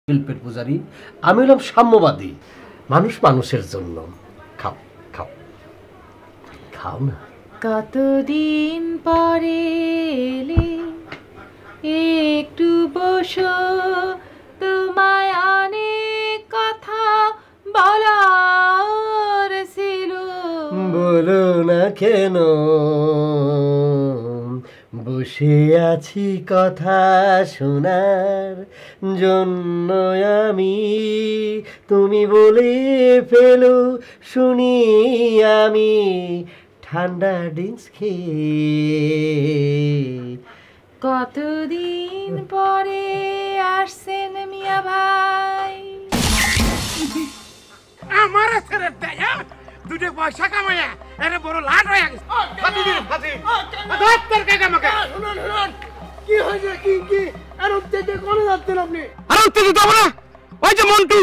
শিল্পের পূজারী, আমি হলাম সাম্যবাদী। মানুষ মানুষের জন্য। খাও খাও খাও না। কতদিন পরে এলে একটু বসো, তোমায় অনেক কথা বলার ছিল। বলো না কেন, বসে আছি কথা শোনার জন্য আমি। তুমি বলে ফেলো শুনি আমি ঠান্ডা ড্রিঙ্কস খেয়ে। কতদিন পরে আসছেন মিয়া ভাই? আমার ছেড়ে দেয় দুটো পয়সা কামাইয়া এর বড় লাট হয়ে গেছে। ফাঁসি দিন ফাঁসি দপ্তর কাকা আমাকে। শুনুন শুনুন, কি হয়েছে? কি আর উত্তেজে কোন যাচ্ছেন আপনি? আরে উত্তেজিত হবো না। ওই যে মন্টু,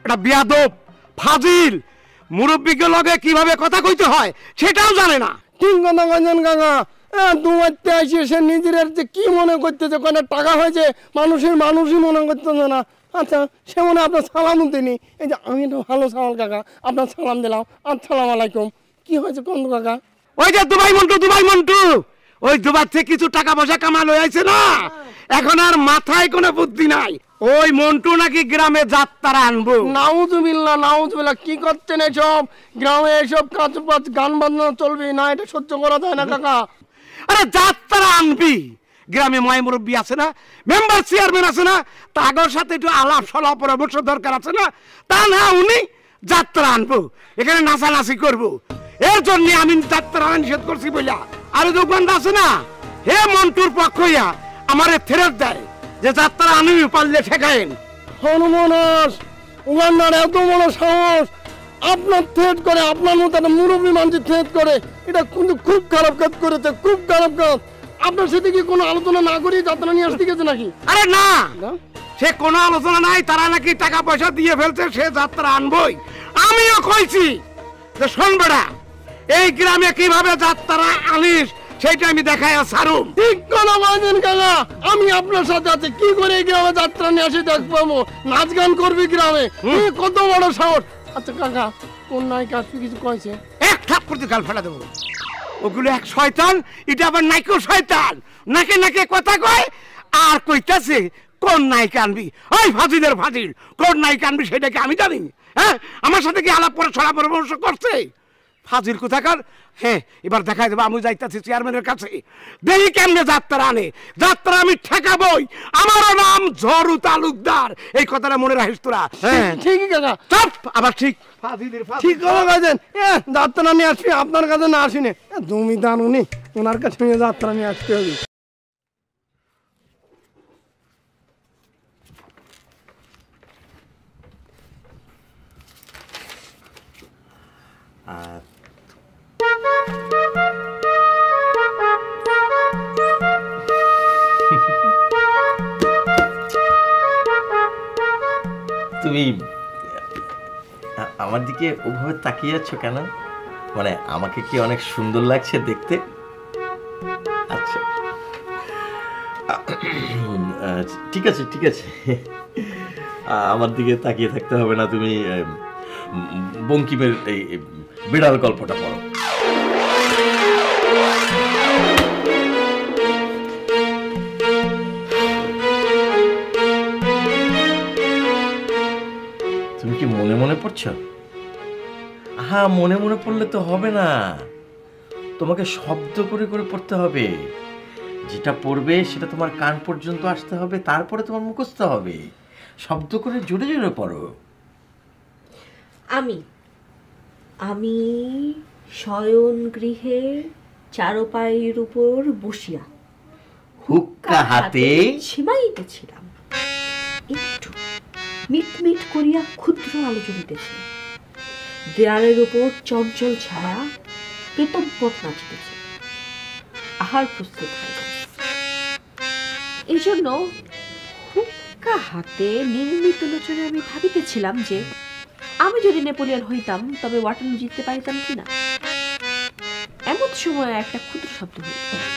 এটা বিয়াদব ফাজিল, মুরব্বীকে লগে কিভাবে কথা কইতে হয় সেটাও জানে না। ঠিক কথা কইছেন কাকা। তোমারতে আসি সে নিজের যে কি মনে করতেছে, কোনো টাকা হয়েছে মানুষই মনে করতেছে না। আচ্ছা, সে মনে আপনার সালাম দিনি। এই যে আমি তো ভালো সালাম কাকা, আপনার সালাম দিলাম, আসসালামু আলাইকুম। কি হয়েছে কোন কাকা? ওই যে দুবাই মন্টু ওই দুবার থেকে কিছু টাকা পয়সা কামাল হয়েছে না, এখন আর মাথায় কোনো বুদ্ধি নাই। ওই মন্টু নাকি গ্রামে যাত্রা আনবো। নাউজুবিল্লাহ, কি করছেন এসব? গ্রামে এসব কাজ গান বাজনা চলবে না, এটা সহ্য করা যায় না কাকা। আরে যাত্রা আনবি, গ্রামে ময় মুরব্বী আছে না, মেম্বার চেয়ারম্যান আছে না, তাদের সাথে একটু আলাপ সলাপ পরামর্শ দরকার আছে না। তা না, উনি যাত্রা আনবো, এখানে নাচানাচি করবো, এর জন্য আমি যাত্রা নিষেধ করছি বইলা। আর দোকানটা আছে না, হে মন্টুর পক্ষ হইয়া আমারে ফেরত দেয় যে যাত্রা আনি পারলে ঠেকায়েন। হনুমানাস উগান্ডার এত বড় সাহস, আপনার থ্রেট করে, আপনার মতো একটা মুরব্বী মানুষ থ্রেট করে, এটা কিন্তু খুব খারাপ কাজ করেছে, খুব খারাপ কাজ। আপনার সাথে কি কোনো আলোচনা না করি যাত্রা নিয়ে আসতে গেছে নাকি? আরে না, সে কোনো আলোচনা নাই, তারা নাকি টাকা পয়সা দিয়ে ফেলছে, সে যাত্রা আনবই। আমিও কইছি যে শোন বেড়া, এই গ্রামে কিভাবে যাত্রা আনিস সেটা আমি দেখাই সারুম। ঠিক কথা বলছেন কাকা, আমি আপনার সাথে আছি। কি করে এই গ্রামে যাত্রা নিয়ে আসি দেখবো, নাচ গান করবি গ্রামে, কত বড় সাহস। আচ্ছা কাকা, কোন নায়িকা কিছু কয়েছে? এক থাপ্পড় দিয়ে গাল ফাটা দেবো। ওগুলো এক শয়তান, এটা আবার নাইকো শয়তান, নাকে নাকে কথা কয় আর কইতাছে কোন নায়িকা আনবি। ওই ফাজিলের ফাজিল, কোন নায়িকা আনবি সেটাকে আমি জানি? হ্যাঁ, আমার সাথে কি আলাপ করে ছড়া পরামর্শ করছে ফাজিল কোথাকার? হ্যাঁ, এবার দেখাই দেবো, আমি যাইতাছি চেয়ারম্যানের কাছে, দেখি কেমনে যাত্রা আনে। যাত্রা আমি ঠেকাবই, আমারও নাম ঝরু তালুকদার, এই কথাটা মনে রাখিস তোরা। হ্যাঁ ঠিকই কাকা। চপ, আবার ঠিক ফাজিলের ফাজিল। ঠিক কথা বলছেন। যাত্রা নিয়ে আসবি, আপনার কাছে না আসিনি। তুমি জানুনি, ওনার কাছে নিয়ে যাত্রা নিয়ে আসতে হবে। তুমি আমার দিকে ওভাবে তাকিয়ে আছো কেন? মানে আমাকে কি অনেক সুন্দর লাগছে দেখতে? আচ্ছা ঠিক আছে ঠিক আছে, আমার দিকে তাকিয়ে থাকতে হবে না। তুমি বঙ্কিমের এই বিড়াল গল্পটা পড়ো। তুমি কি মনে মনে পড়ছো? হ্যাঁ, মনে মনে পড়লে তো হবে না, তোমাকে শব্দ করে করে পড়তে হবে। যেটা পড়বে সেটা তোমার কান পর্যন্ত আসতে হবে, তারপরে তোমার মুখস্থ হবে। শব্দ করে জোরে জোরে পড়ো। আমি শয়ন গৃহে চারপায়ের উপর বসিয়া হুক্কা হাতে ছিমাইতেছিলাম। একটু মিটমিট করিয়া ক্ষুদ্র আলো জ্বলিতেছে, দেয়ালের উপর চঞ্চল ছায়া প্রেতপথ নাচিতেছে। আহার প্রস্তুত হয় এই জন্য হুক্কা হাতে নির্মিত লোচনে আমি ভাবিতেছিলাম যে আমি যদি নেপোলিয়ন হইতাম তবে ওয়াটারলু জিততে পারিতাম কিনা। এমন সময় একটা ক্ষুদ্র শব্দ হইল।